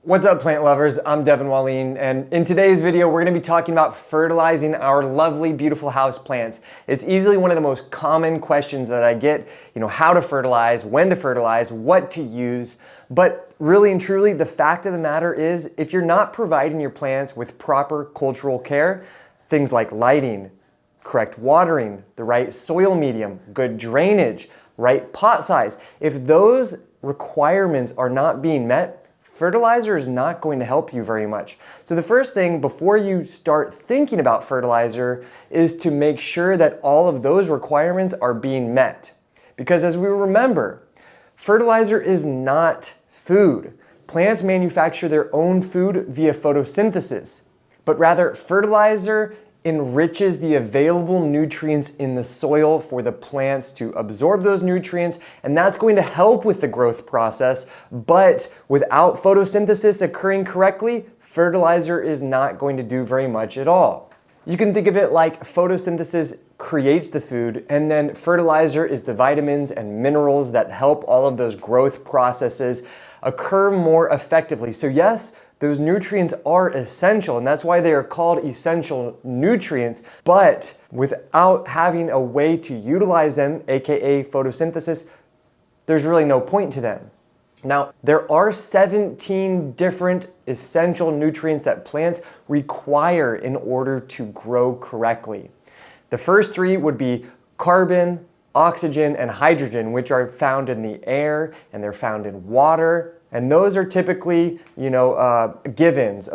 What's up, plant lovers? I'm Devin Wallien, and in today's video, we're gonna be talking about fertilizing our lovely, beautiful house plants. It's easily one of the most common questions that I get, how to fertilize, when to fertilize, what to use. But really and truly, the fact of the matter is, if you're not providing your plants with proper cultural care, things like lighting, correct watering, the right soil medium, good drainage, right pot size, if those requirements are not being met, fertilizer is not going to help you very much. So the first thing before you start thinking about fertilizer is to make sure that all of those requirements are being met. Because as we remember, fertilizer is not food. Plants manufacture their own food via photosynthesis, but rather fertilizer enriches the available nutrients in the soil for the plants to absorb those nutrients, and that's going to help with the growth process. But without photosynthesis occurring correctly, fertilizer is not going to do very much at all. You can think of it like photosynthesis creates the food, and then fertilizer is the vitamins and minerals that help all of those growth processes occur more effectively. So yes, those nutrients are essential, and that's why they are called essential nutrients, but without having a way to utilize them, aka photosynthesis, there's really no point to them. Now, there are 17 different essential nutrients that plants require in order to grow correctly. The first three would be carbon, oxygen, and hydrogen, which are found in the air and they're found in water. And those are typically, givens,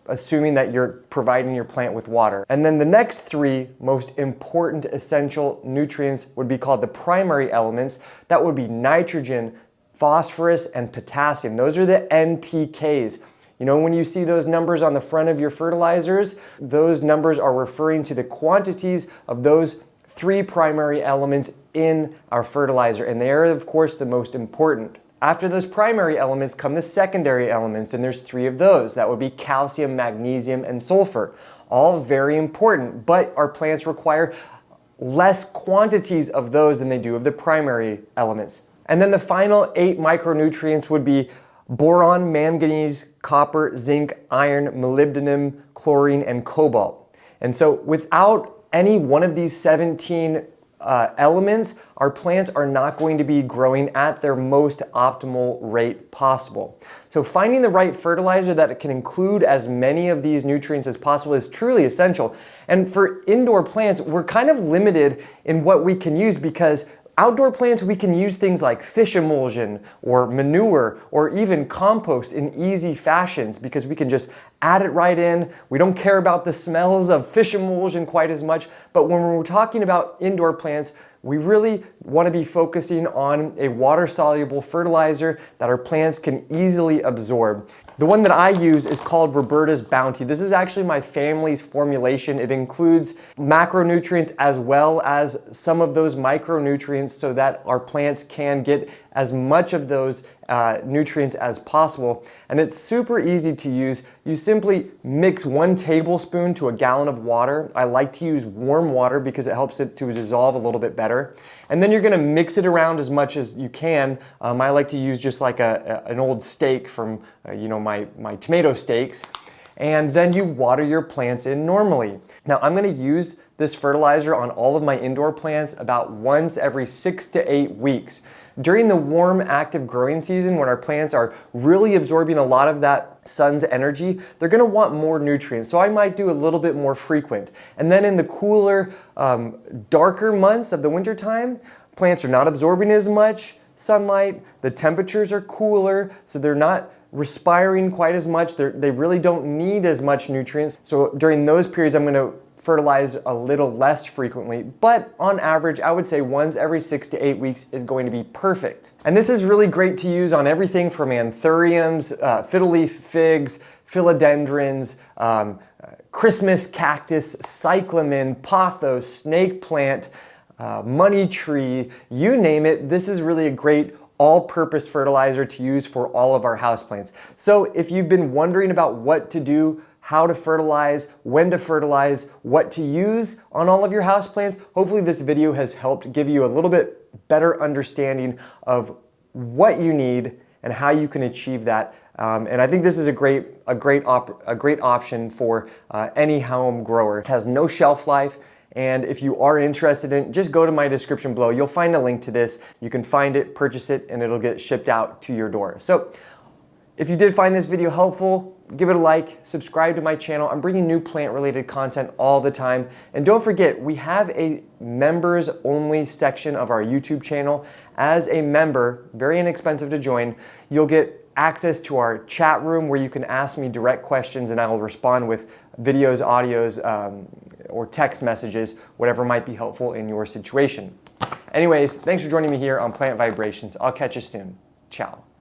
assuming that you're providing your plant with water. And then the next three most important essential nutrients would be called the primary elements. That would be nitrogen, phosphorus, and potassium. Those are the NPKs. When you see those numbers on the front of your fertilizers, those numbers are referring to the quantities of those three primary elements in our fertilizer. And they are, of course, the most important. After those primary elements come the secondary elements, and there's three of those. That would be calcium, magnesium, and sulfur. All very important, but our plants require less quantities of those than they do of the primary elements. And then the final 8 micronutrients would be boron, manganese, copper, zinc, iron, molybdenum, chlorine, and cobalt. And so without any one of these 17 elements, our plants are not going to be growing at their most optimal rate possible. So finding the right fertilizer that can include as many of these nutrients as possible is truly essential. And for indoor plants, we're kind of limited in what we can use because outdoor plants, we can use things like fish emulsion or manure or even compost in easy fashions because we can just add it right in. We don't care about the smells of fish emulsion quite as much. But when we're talking about indoor plants, we really want to be focusing on a water-soluble fertilizer that our plants can easily absorb. The one that I use is called Roberta's Bounty. This is actually my family's formulation. It includes macronutrients as well as some of those micronutrients so that our plants can get as much of those nutrients as possible. And it's super easy to use. You simply mix 1 tablespoon to a gallon of water. I like to use warm water because it helps it to dissolve a little bit better. And then you're gonna mix it around as much as you can. I like to use just like an old steak from my tomato steaks. And then you water your plants in normally. Now I'm gonna use this fertilizer on all of my indoor plants about once every 6 to 8 weeks. During the warm, active growing season, when our plants are really absorbing a lot of that sun's energy, they're gonna want more nutrients. So I might do a little bit more frequent. And then in the cooler, darker months of the winter time, plants are not absorbing as much sunlight, the temperatures are cooler, so they're not respiring quite as much. They really don't need as much nutrients. So during those periods, I'm gonna fertilize a little less frequently, but on average, I would say once every 6 to 8 weeks is going to be perfect. And this is really great to use on everything from anthuriums, fiddle leaf figs, philodendrons, Christmas cactus, cyclamen, pothos, snake plant, money tree, you name it. This is really a great all-purpose fertilizer to use for all of our houseplants. So if you've been wondering about what to do, how to fertilize, when to fertilize, what to use on all of your houseplants, hopefully this video has helped give you a little bit better understanding of what you need and how you can achieve that And I think this is a great option for any home grower. It has no shelf life. And if you are interested in, just go to my description below. You'll find a link to this. You can find it, purchase it, and it'll get shipped out to your door. So if you did find this video helpful, give it a like, subscribe to my channel. I'm bringing new plant-related content all the time. And don't forget, we have a members-only section of our YouTube channel. As a member, very inexpensive to join, you'll get access to our chat room where you can ask me direct questions and I will respond with videos, audios, or text messages, whatever might be helpful in your situation. Anyways, thanks for joining me here on Plant Vibrations. I'll catch you soon. Ciao.